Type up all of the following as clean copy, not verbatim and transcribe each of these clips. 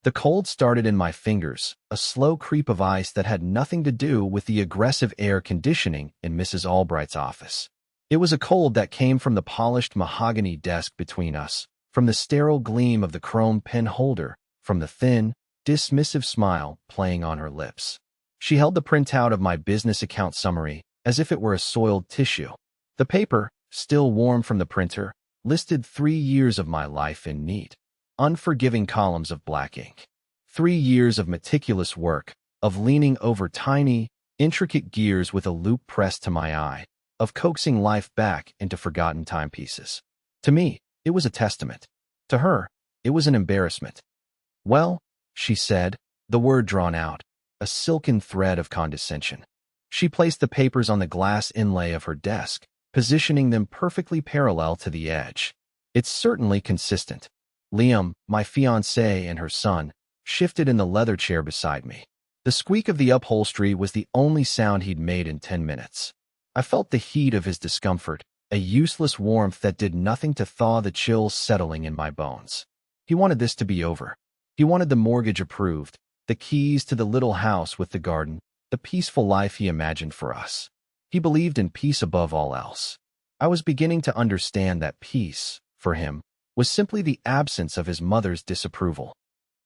The cold started in my fingers, a slow creep of ice that had nothing to do with the aggressive air conditioning in Mrs. Albright's office. It was a cold that came from the polished mahogany desk between us, from the sterile gleam of the chrome pen holder, from the thin, dismissive smile playing on her lips. She held the printout of my business account summary as if it were a soiled tissue. The paper, still warm from the printer, listed 3 years of my life in neat, unforgiving columns of black ink. 3 years of meticulous work, of leaning over tiny, intricate gears with a loupe pressed to my eye, of coaxing life back into forgotten timepieces. To me, it was a testament. To her, it was an embarrassment. "Well," she said, the word drawn out, a silken thread of condescension. She placed the papers on the glass inlay of her desk, positioning them perfectly parallel to the edge. "It's certainly consistent." Liam, my fiancé, and her son, shifted in the leather chair beside me. The squeak of the upholstery was the only sound he'd made in 10 minutes. I felt the heat of his discomfort, a useless warmth that did nothing to thaw the chills settling in my bones. He wanted this to be over. He wanted the mortgage approved, the keys to the little house with the garden, the peaceful life he imagined for us. He believed in peace above all else. I was beginning to understand that peace, for him, was simply the absence of his mother's disapproval.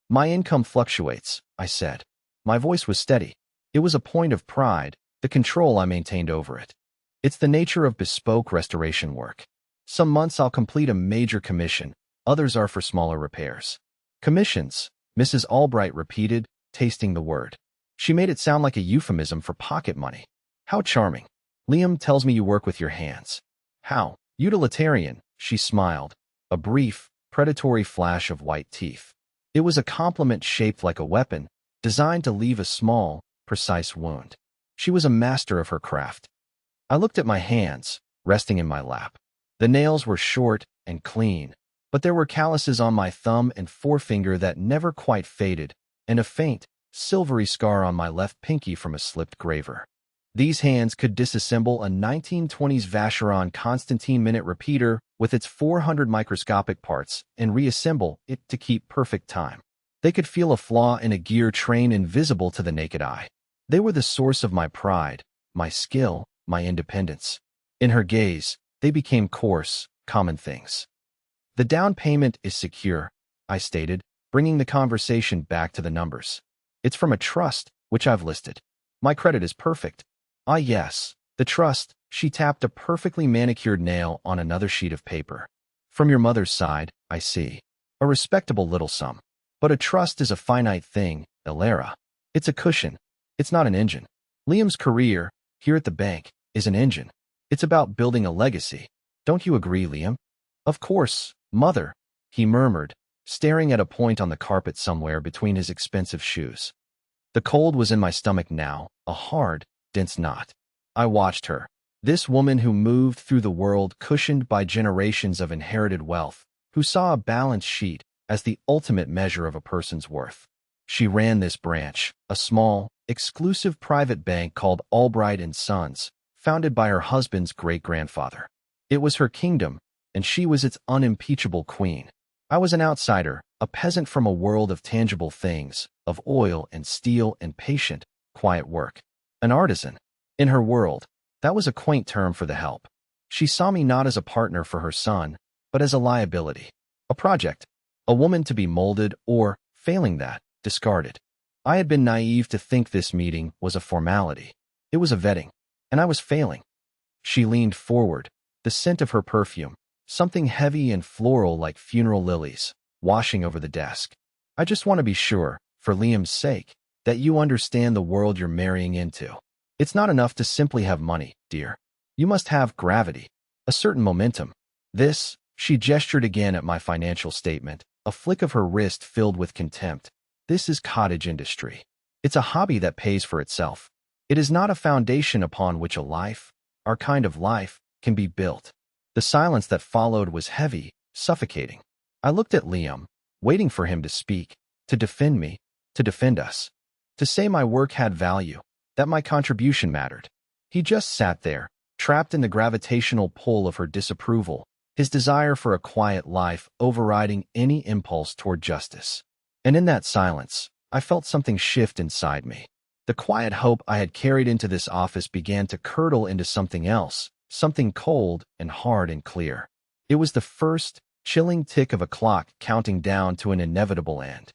"My income fluctuates," I said. My voice was steady. It was a point of pride, the control I maintained over it. "It's the nature of bespoke restoration work. Some months I'll complete a major commission, others are for smaller repairs." "Commissions," Mrs. Albright repeated, tasting the word. She made it sound like a euphemism for pocket money. "How charming. Liam tells me you work with your hands." "How utilitarian," she smiled, a brief, predatory flash of white teeth. It was a compliment shaped like a weapon, designed to leave a small, precise wound. She was a master of her craft. I looked at my hands, resting in my lap. The nails were short and clean, but there were calluses on my thumb and forefinger that never quite faded, and a faint, silvery scar on my left pinky from a slipped graver. These hands could disassemble a 1920s Vacheron Constantine minute repeater with its 400 microscopic parts and reassemble it to keep perfect time. They could feel a flaw in a gear train invisible to the naked eye. They were the source of my pride, my skill, my independence. In her gaze, they became coarse, common things. "The down payment is secure," I stated, bringing the conversation back to the numbers. "It's from a trust, which I've listed. My credit is perfect." "Ah, yes, the trust." She tapped a perfectly manicured nail on another sheet of paper. "From your mother's side, I see. A respectable little sum. But a trust is a finite thing, Elara. It's a cushion. It's not an engine. Liam's career, here at the bank, is an engine. It's about building a legacy. Don't you agree, Liam?" "Of course, mother," he murmured, staring at a point on the carpet somewhere between his expensive shoes. The cold was in my stomach now, a hard, dense knot. I watched her, this woman who moved through the world cushioned by generations of inherited wealth, who saw a balance sheet as the ultimate measure of a person's worth. She ran this branch, a small, exclusive private bank called Albright and Sons, founded by her husband's great-grandfather. It was her kingdom, and she was its unimpeachable queen. I was an outsider, a peasant from a world of tangible things, of oil and steel and patient, quiet work. An artisan. In her world, that was a quaint term for the help. She saw me not as a partner for her son, but as a liability. A project. A woman to be molded or, failing that, discarded. I had been naive to think this meeting was a formality. It was a vetting, and I was failing. She leaned forward, the scent of her perfume, something heavy and floral like funeral lilies, washing over the desk. "I just want to be sure, for Liam's sake, that you understand the world you're marrying into. It's not enough to simply have money, dear. You must have gravity, a certain momentum." This, she gestured again at my financial statement, a flick of her wrist filled with contempt. "This is cottage industry. It's a hobby that pays for itself. It is not a foundation upon which a life, our kind of life, can be built." The silence that followed was heavy, suffocating. I looked at Liam, waiting for him to speak, to defend me, to defend us, to say my work had value, that my contribution mattered. He just sat there, trapped in the gravitational pull of her disapproval, his desire for a quiet life overriding any impulse toward justice. And in that silence, I felt something shift inside me. The quiet hope I had carried into this office began to curdle into something else, something cold and hard and clear. It was the first, chilling tick of a clock counting down to an inevitable end.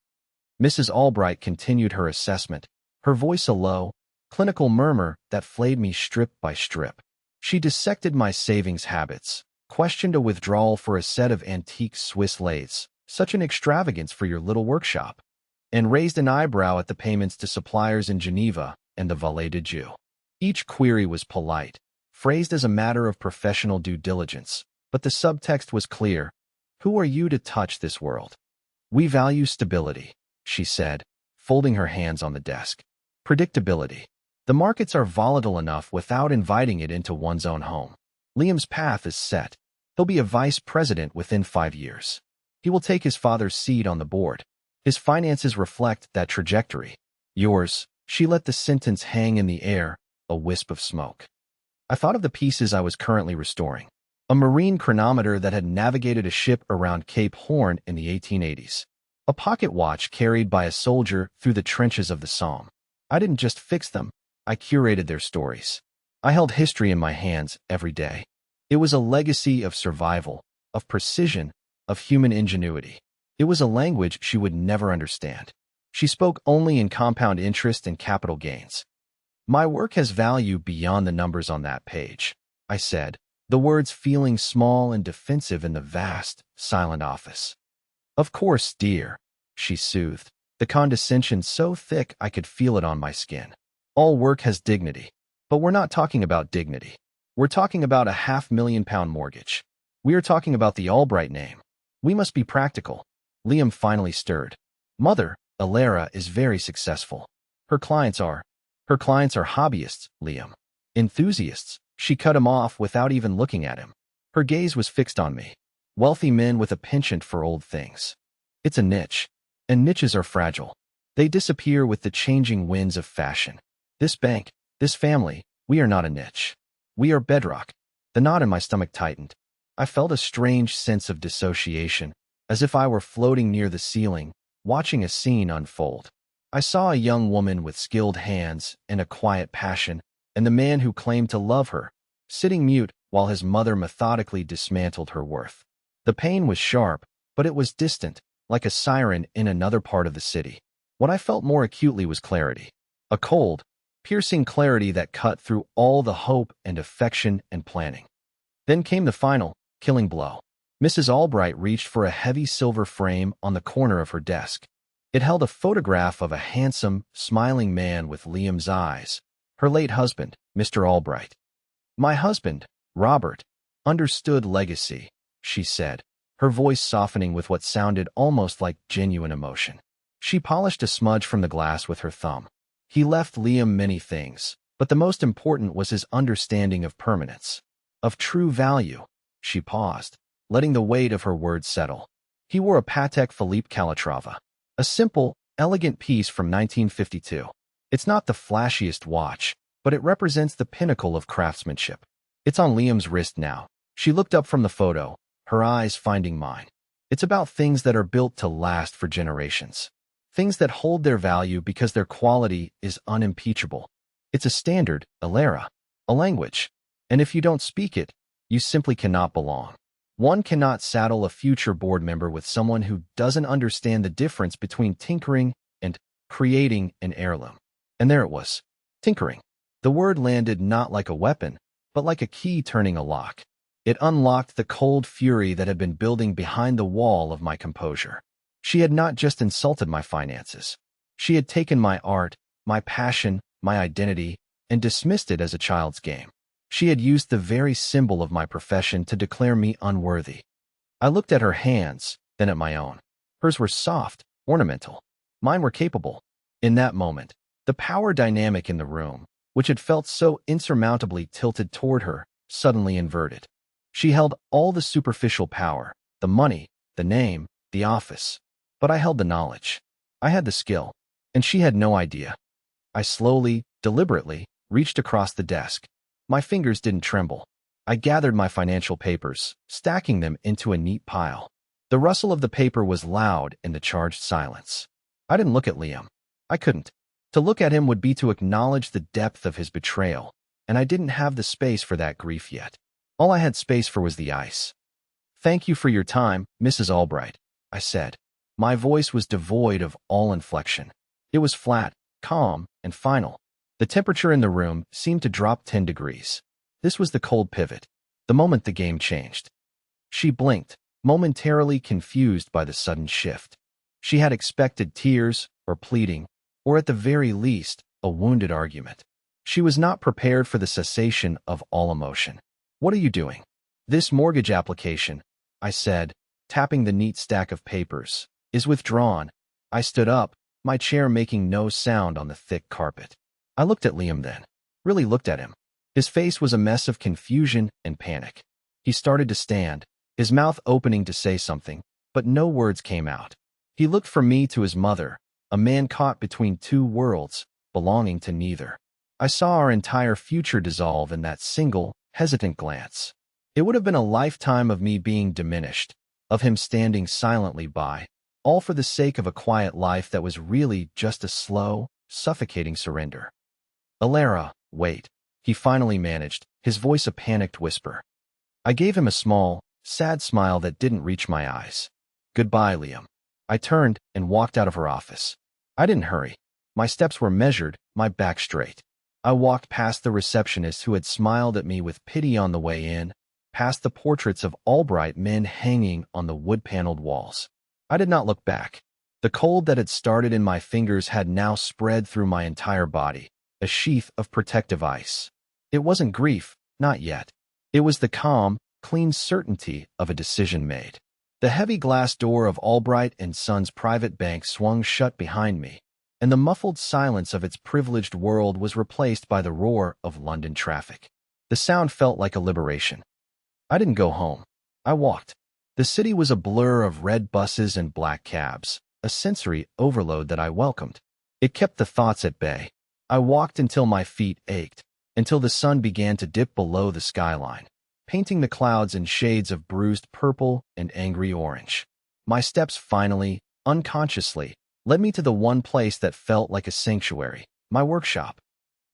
Mrs. Albright continued her assessment, her voice a low, clinical murmur that flayed me strip by strip. She dissected my savings habits, questioned a withdrawal for a set of antique Swiss lathes, such an extravagance for your little workshop, and raised an eyebrow at the payments to suppliers in Geneva and the Valet de Dieu. Each query was polite, phrased as a matter of professional due diligence, but the subtext was clear. Who are you to touch this world? We value stability, she said, folding her hands on the desk. Predictability. The markets are volatile enough without inviting it into one's own home. Liam's path is set. He'll be a vice president within 5 years. He will take his father's seat on the board. His finances reflect that trajectory. Yours, she let the sentence hang in the air, a wisp of smoke. I thought of the pieces I was currently restoring. A marine chronometer that had navigated a ship around Cape Horn in the 1880s. A pocket watch carried by a soldier through the trenches of the Somme. I didn't just fix them, I curated their stories. I held history in my hands every day. It was a legacy of survival, of precision, of human ingenuity. It was a language she would never understand. She spoke only in compound interest and capital gains. My work has value beyond the numbers on that page, I said, the words feeling small and defensive in the vast, silent office. Of course, dear, she soothed, the condescension so thick I could feel it on my skin. All work has dignity, but we're not talking about dignity. We're talking about a £500,000 mortgage. We are talking about the Albright name. We must be practical. Liam finally stirred. Mother, Alara is very successful. Her clients are hobbyists, Liam. Enthusiasts. She cut him off without even looking at him. Her gaze was fixed on me. Wealthy men with a penchant for old things. It's a niche, and niches are fragile. They disappear with the changing winds of fashion. This bank, this family, we are not a niche. We are bedrock. The knot in my stomach tightened. I felt a strange sense of dissociation, as if I were floating near the ceiling, watching a scene unfold. I saw a young woman with skilled hands and a quiet passion, and the man who claimed to love her, sitting mute while his mother methodically dismantled her worth. The pain was sharp, but it was distant, like a siren in another part of the city. What I felt more acutely was clarity. A cold, piercing clarity that cut through all the hope and affection and planning. Then came the final, killing blow. Mrs. Albright reached for a heavy silver frame on the corner of her desk. It held a photograph of a handsome, smiling man with Liam's eyes, her late husband, Mr. Albright. My husband, Robert, understood legacy, she said, her voice softening with what sounded almost like genuine emotion. She polished a smudge from the glass with her thumb. He left Liam many things, but the most important was his understanding of permanence, of true value. She paused, letting the weight of her words settle. He wore a Patek Philippe Calatrava, a simple, elegant piece from 1952. It's not the flashiest watch, but it represents the pinnacle of craftsmanship. It's on Liam's wrist now. She looked up from the photo, her eyes finding mine. It's about things that are built to last for generations. Things that hold their value because their quality is unimpeachable. It's a standard, Alara, a language. And if you don't speak it, you simply cannot belong. One cannot saddle a future board member with someone who doesn't understand the difference between tinkering and creating an heirloom. And there it was. Tinkering. The word landed not like a weapon, but like a key turning a lock. It unlocked the cold fury that had been building behind the wall of my composure. She had not just insulted my finances. She had taken my art, my passion, my identity, and dismissed it as a child's game. She had used the very symbol of my profession to declare me unworthy. I looked at her hands, then at my own. Hers were soft, ornamental. Mine were capable. In that moment, the power dynamic in the room, which had felt so insurmountably tilted toward her, suddenly inverted. She held all the superficial power, the money, the name, the office. But I held the knowledge. I had the skill, and she had no idea. I slowly, deliberately, reached across the desk. My fingers didn't tremble. I gathered my financial papers, stacking them into a neat pile. The rustle of the paper was loud in the charged silence. I didn't look at Liam. I couldn't. To look at him would be to acknowledge the depth of his betrayal, and I didn't have the space for that grief yet. All I had space for was the ice. "Thank you for your time, Mrs. Albright," I said. My voice was devoid of all inflection. It was flat, calm, and final. The temperature in the room seemed to drop 10 degrees. This was the cold pivot, the moment the game changed. She blinked, momentarily confused by the sudden shift. She had expected tears, or pleading, or at the very least, a wounded argument. She was not prepared for the cessation of all emotion. "What are you doing?" "This mortgage application," I said, tapping the neat stack of papers, "is withdrawn." I stood up, my chair making no sound on the thick carpet. I looked at Liam then. Really looked at him. His face was a mess of confusion and panic. He started to stand, his mouth opening to say something, but no words came out. He looked from me to his mother, a man caught between two worlds, belonging to neither. I saw our entire future dissolve in that single, hesitant glance. It would have been a lifetime of me being diminished, of him standing silently by, all for the sake of a quiet life that was really just a slow, suffocating surrender. "Alara, wait," he finally managed, his voice a panicked whisper. I gave him a small, sad smile that didn't reach my eyes. "Goodbye, Liam." I turned and walked out of her office. I didn't hurry. My steps were measured, my back straight. I walked past the receptionist who had smiled at me with pity on the way in, past the portraits of Albright men hanging on the wood-paneled walls. I did not look back. The cold that had started in my fingers had now spread through my entire body, a sheath of protective ice. It wasn't grief, not yet. It was the calm, clean certainty of a decision made. The heavy glass door of Albright and Sons private bank swung shut behind me, and the muffled silence of its privileged world was replaced by the roar of London traffic. The sound felt like a liberation. I didn't go home. I walked. The city was a blur of red buses and black cabs, a sensory overload that I welcomed. It kept the thoughts at bay. I walked until my feet ached, until the sun began to dip below the skyline, painting the clouds in shades of bruised purple and angry orange. My steps finally, unconsciously, led me to the one place that felt like a sanctuary, my workshop.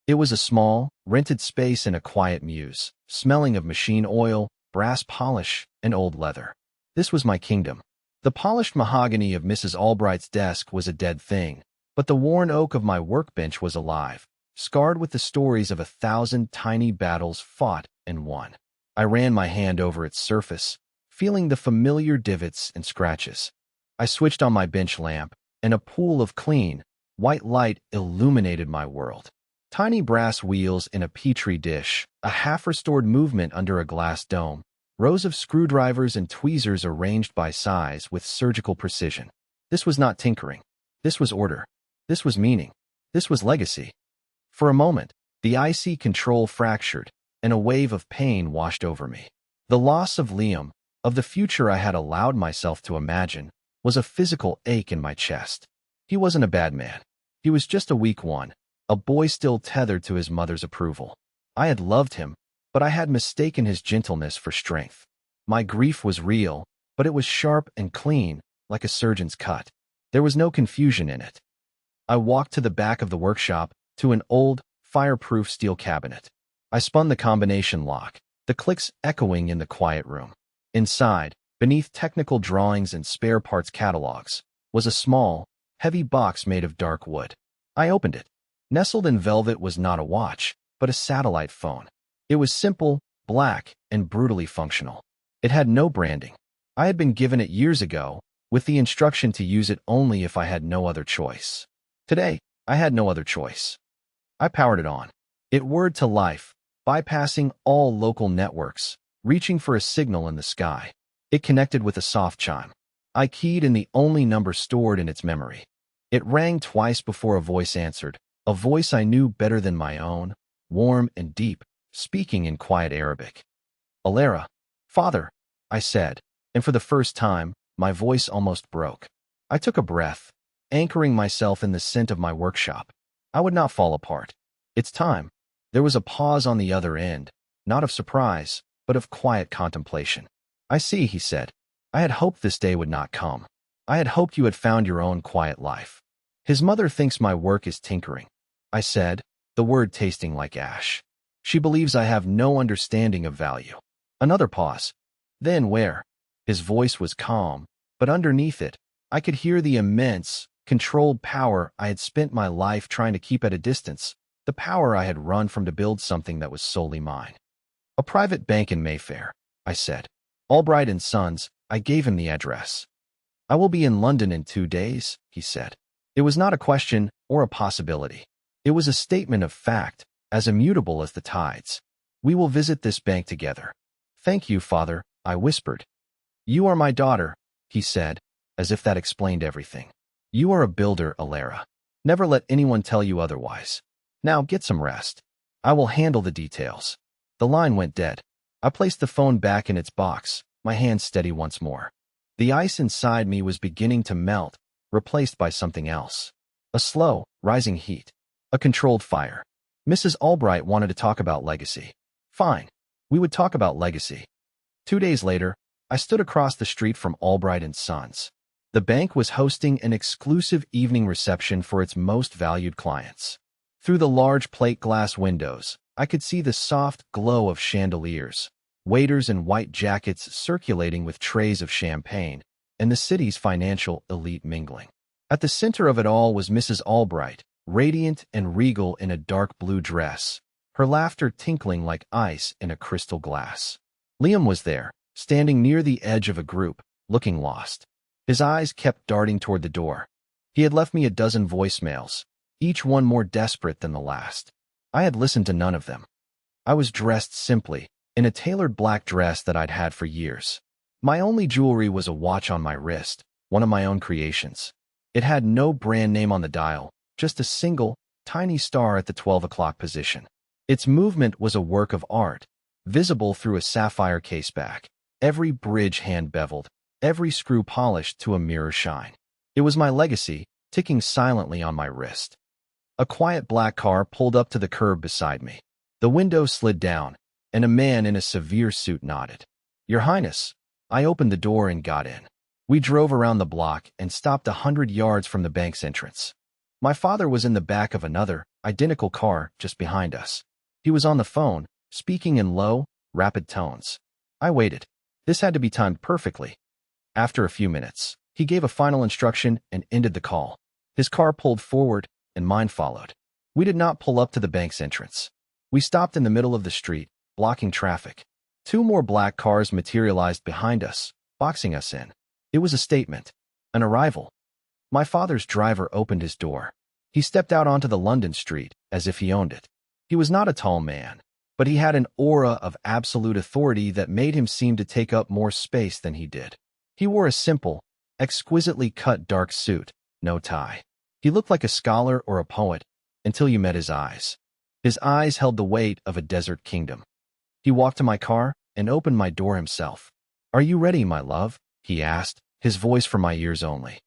It was a small, rented space in a quiet mews, smelling of machine oil, brass polish, and old leather. This was my kingdom. The polished mahogany of Mrs. Albright's desk was a dead thing, but the worn oak of my workbench was alive, scarred with the stories of 1,000 tiny battles fought and won. I ran my hand over its surface, feeling the familiar divots and scratches. I switched on my bench lamp, and a pool of clean, white light illuminated my world. Tiny brass wheels in a petri dish, a half-restored movement under a glass dome, rows of screwdrivers and tweezers arranged by size with surgical precision. This was not tinkering. This was order. This was meaning. This was legacy. For a moment, the icy control fractured, and a wave of pain washed over me. The loss of Liam, of the future I had allowed myself to imagine, was a physical ache in my chest. He wasn't a bad man. He was just a weak one, a boy still tethered to his mother's approval. I had loved him, but I had mistaken his gentleness for strength. My grief was real, but it was sharp and clean, like a surgeon's cut. There was no confusion in it. I walked to the back of the workshop, to an old, fireproof steel cabinet. I spun the combination lock, the clicks echoing in the quiet room. Inside, beneath technical drawings and spare parts catalogs, was a small, heavy box made of dark wood. I opened it. Nestled in velvet was not a watch, but a satellite phone. It was simple, black, and brutally functional. It had no branding. I had been given it years ago, with the instruction to use it only if I had no other choice. Today, I had no other choice. I powered it on. It whirred to life, bypassing all local networks, reaching for a signal in the sky. It connected with a soft chime. I keyed in the only number stored in its memory. It rang twice before a voice answered, a voice I knew better than my own, warm and deep, speaking in quiet Arabic. "Alara, father," I said, and for the first time, my voice almost broke. I took a breath, anchoring myself in the scent of my workshop. I would not fall apart. "It's time." There was a pause on the other end, not of surprise, but of quiet contemplation. "I see," he said. "I had hoped this day would not come. I had hoped you had found your own quiet life. His mother thinks my work is tinkering, I said, the word tasting like ash. She believes I have no understanding of value. Another pause. Then where? His voice was calm, but underneath it, I could hear the immense, controlled power I had spent my life trying to keep at a distance, the power I had run from to build something that was solely mine. A private bank in Mayfair, I said. Albright and Sons. I gave him the address. I will be in London in 2 days, he said. It was not a question or a possibility. It was a statement of fact, as immutable as the tides. We will visit this bank together. Thank you, Father, I whispered. You are my daughter, he said, as if that explained everything. You are a builder, Alara. Never let anyone tell you otherwise. Now get some rest. I will handle the details. The line went dead. I placed the phone back in its box, my hand steady once more. The ice inside me was beginning to melt, replaced by something else. A slow, rising heat. A controlled fire. Mrs. Albright wanted to talk about legacy. Fine. We would talk about legacy. 2 days later, I stood across the street from Albright and Sons. The bank was hosting an exclusive evening reception for its most valued clients. Through the large plate glass windows, I could see the soft glow of chandeliers, waiters in white jackets circulating with trays of champagne, and the city's financial elite mingling. At the center of it all was Mrs. Albright, radiant and regal in a dark blue dress, her laughter tinkling like ice in a crystal glass. Liam was there, standing near the edge of a group, looking lost. His eyes kept darting toward the door. He had left me a dozen voicemails, each one more desperate than the last. I had listened to none of them. I was dressed simply, in a tailored black dress that I'd had for years. My only jewelry was a watch on my wrist, one of my own creations. It had no brand name on the dial, just a single, tiny star at the 12 o'clock position. Its movement was a work of art, visible through a sapphire caseback, every bridge hand-beveled, every screw polished to a mirror shine. It was my legacy, ticking silently on my wrist. A quiet black car pulled up to the curb beside me. The window slid down, and a man in a severe suit nodded. Your Highness. I opened the door and got in. We drove around the block and stopped 100 yards from the bank's entrance. My father was in the back of another, identical car just behind us. He was on the phone, speaking in low, rapid tones. I waited. This had to be timed perfectly. After a few minutes, he gave a final instruction and ended the call. His car pulled forward, and mine followed. We did not pull up to the bank's entrance. We stopped in the middle of the street, blocking traffic. 2 more black cars materialized behind us, boxing us in. It was a statement, an arrival. My father's driver opened his door. He stepped out onto the London street, as if he owned it. He was not a tall man, but he had an aura of absolute authority that made him seem to take up more space than he did. He wore a simple, exquisitely cut dark suit, no tie. He looked like a scholar or a poet, until you met his eyes. His eyes held the weight of a desert kingdom. He walked to my car and opened my door himself. Are you ready, my love? He asked, his voice for my ears only.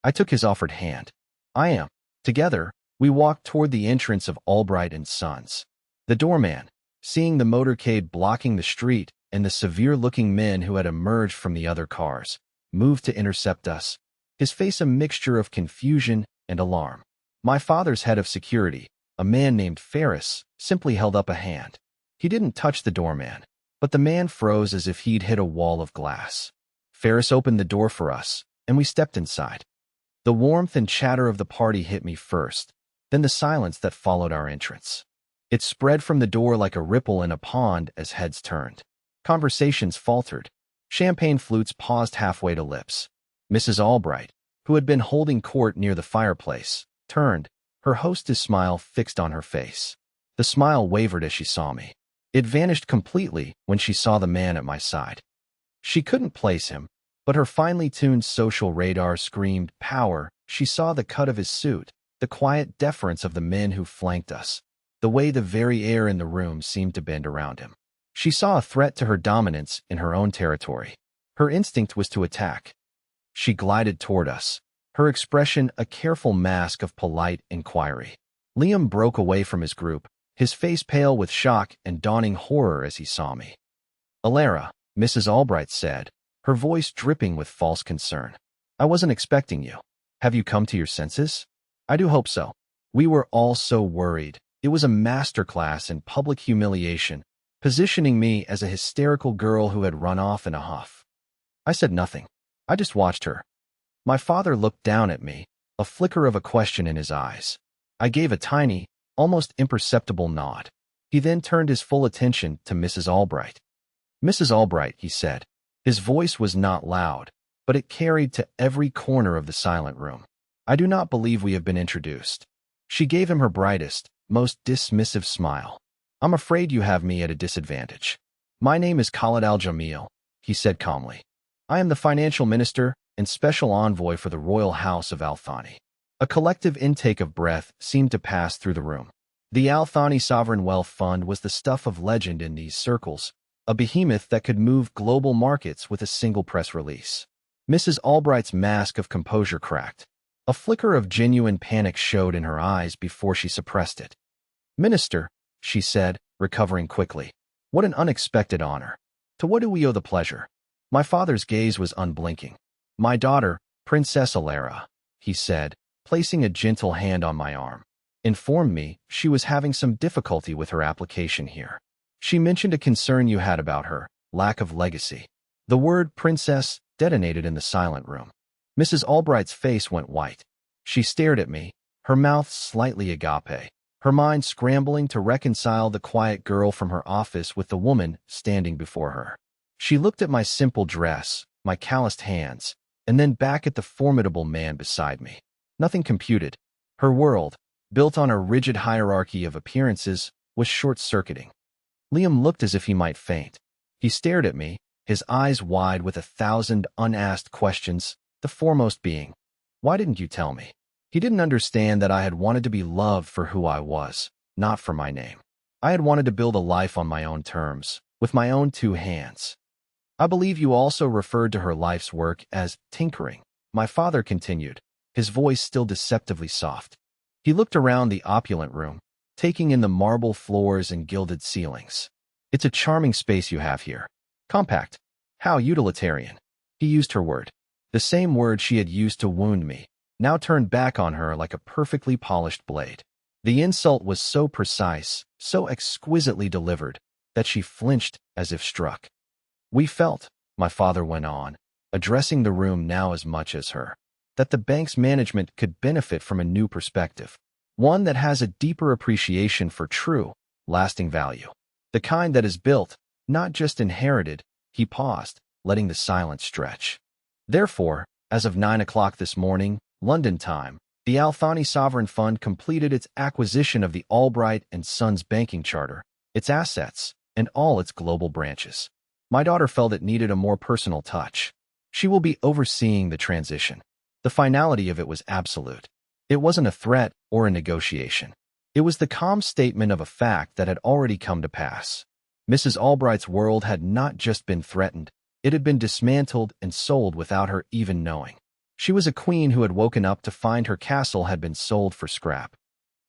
I took his offered hand. I am. Together, we walked toward the entrance of Albright and Sons. The doorman, seeing the motorcade blocking the street and the severe-looking men who had emerged from the other cars, moved to intercept us, his face a mixture of confusion and alarm. My father's head of security, a man named Ferris, simply held up a hand. He didn't touch the doorman, but the man froze as if he'd hit a wall of glass. Ferris opened the door for us, and we stepped inside. The warmth and chatter of the party hit me first, then the silence that followed our entrance. It spread from the door like a ripple in a pond as heads turned. Conversations faltered. Champagne flutes paused halfway to lips. Mrs. Albright, who had been holding court near the fireplace, turned, her hostess smile fixed on her face. The smile wavered as she saw me. It vanished completely when she saw the man at my side. She couldn't place him, but her finely tuned social radar screamed power. She saw the cut of his suit, the quiet deference of the men who flanked us, the way the very air in the room seemed to bend around him. She saw a threat to her dominance in her own territory. Her instinct was to attack. She glided toward us, her expression a careful mask of polite inquiry. Liam broke away from his group, his face pale with shock and dawning horror as he saw me. Alara, Mrs. Albright said, her voice dripping with false concern. I wasn't expecting you. Have you come to your senses? I do hope so. We were all so worried. It was a masterclass in public humiliation, positioning me as a hysterical girl who had run off in a huff. I said nothing. I just watched her. My father looked down at me, a flicker of a question in his eyes. I gave a tiny, almost imperceptible nod. He then turned his full attention to Mrs. Albright. Mrs. Albright, he said. His voice was not loud, but it carried to every corner of the silent room. I do not believe we have been introduced. She gave him her brightest, most dismissive smile. I'm afraid you have me at a disadvantage. My name is Khalid al-Jamil, he said calmly. I am the financial minister and special envoy for the royal house of Al-Thani. A collective intake of breath seemed to pass through the room. The Al-Thani Sovereign Wealth Fund was the stuff of legend in these circles, a behemoth that could move global markets with a single press release. Mrs. Albright's mask of composure cracked. A flicker of genuine panic showed in her eyes before she suppressed it. Minister, she said, recovering quickly. What an unexpected honor. To what do we owe the pleasure? My father's gaze was unblinking. My daughter, Princess Alara, he said, placing a gentle hand on my arm, informed me she was having some difficulty with her application here. She mentioned a concern you had about her, lack of legacy. The word princess detonated in the silent room. Mrs. Albright's face went white. She stared at me, her mouth slightly agape, her mind scrambling to reconcile the quiet girl from her office with the woman standing before her. She looked at my simple dress, my calloused hands, and then back at the formidable man beside me. Nothing computed. Her world, built on a rigid hierarchy of appearances, was short-circuiting. Liam looked as if he might faint. He stared at me, his eyes wide with 1,000 unasked questions, the foremost being, why didn't you tell me? He didn't understand that I had wanted to be loved for who I was, not for my name. I had wanted to build a life on my own terms, with my own 2 hands. I believe you also referred to her life's work as tinkering, my father continued, his voice still deceptively soft. He looked around the opulent room, taking in the marble floors and gilded ceilings. It's a charming space you have here. Compact. How utilitarian. He used her word. The same word she had used to wound me, now turned back on her like a perfectly polished blade. The insult was so precise, so exquisitely delivered, that she flinched as if struck. We felt, my father went on, addressing the room now as much as her, that the bank's management could benefit from a new perspective, one that has a deeper appreciation for true, lasting value. The kind that is built, not just inherited. He paused, letting the silence stretch. Therefore, as of 9 o'clock this morning, London time, the Al-Thani Sovereign Fund completed its acquisition of the Albright & Sons banking charter, its assets, and all its global branches. My daughter felt it needed a more personal touch. She will be overseeing the transition. The finality of it was absolute. It wasn't a threat or a negotiation. It was the calm statement of a fact that had already come to pass. Mrs. Albright's world had not just been threatened, it had been dismantled and sold without her even knowing. She was a queen who had woken up to find her castle had been sold for scrap.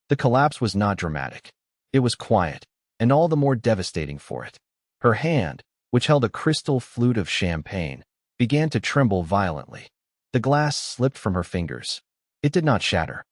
The collapse was not dramatic. It was quiet, and all the more devastating for it. Her hand, which held a crystal flute of champagne, began to tremble violently. The glass slipped from her fingers. It did not shatter.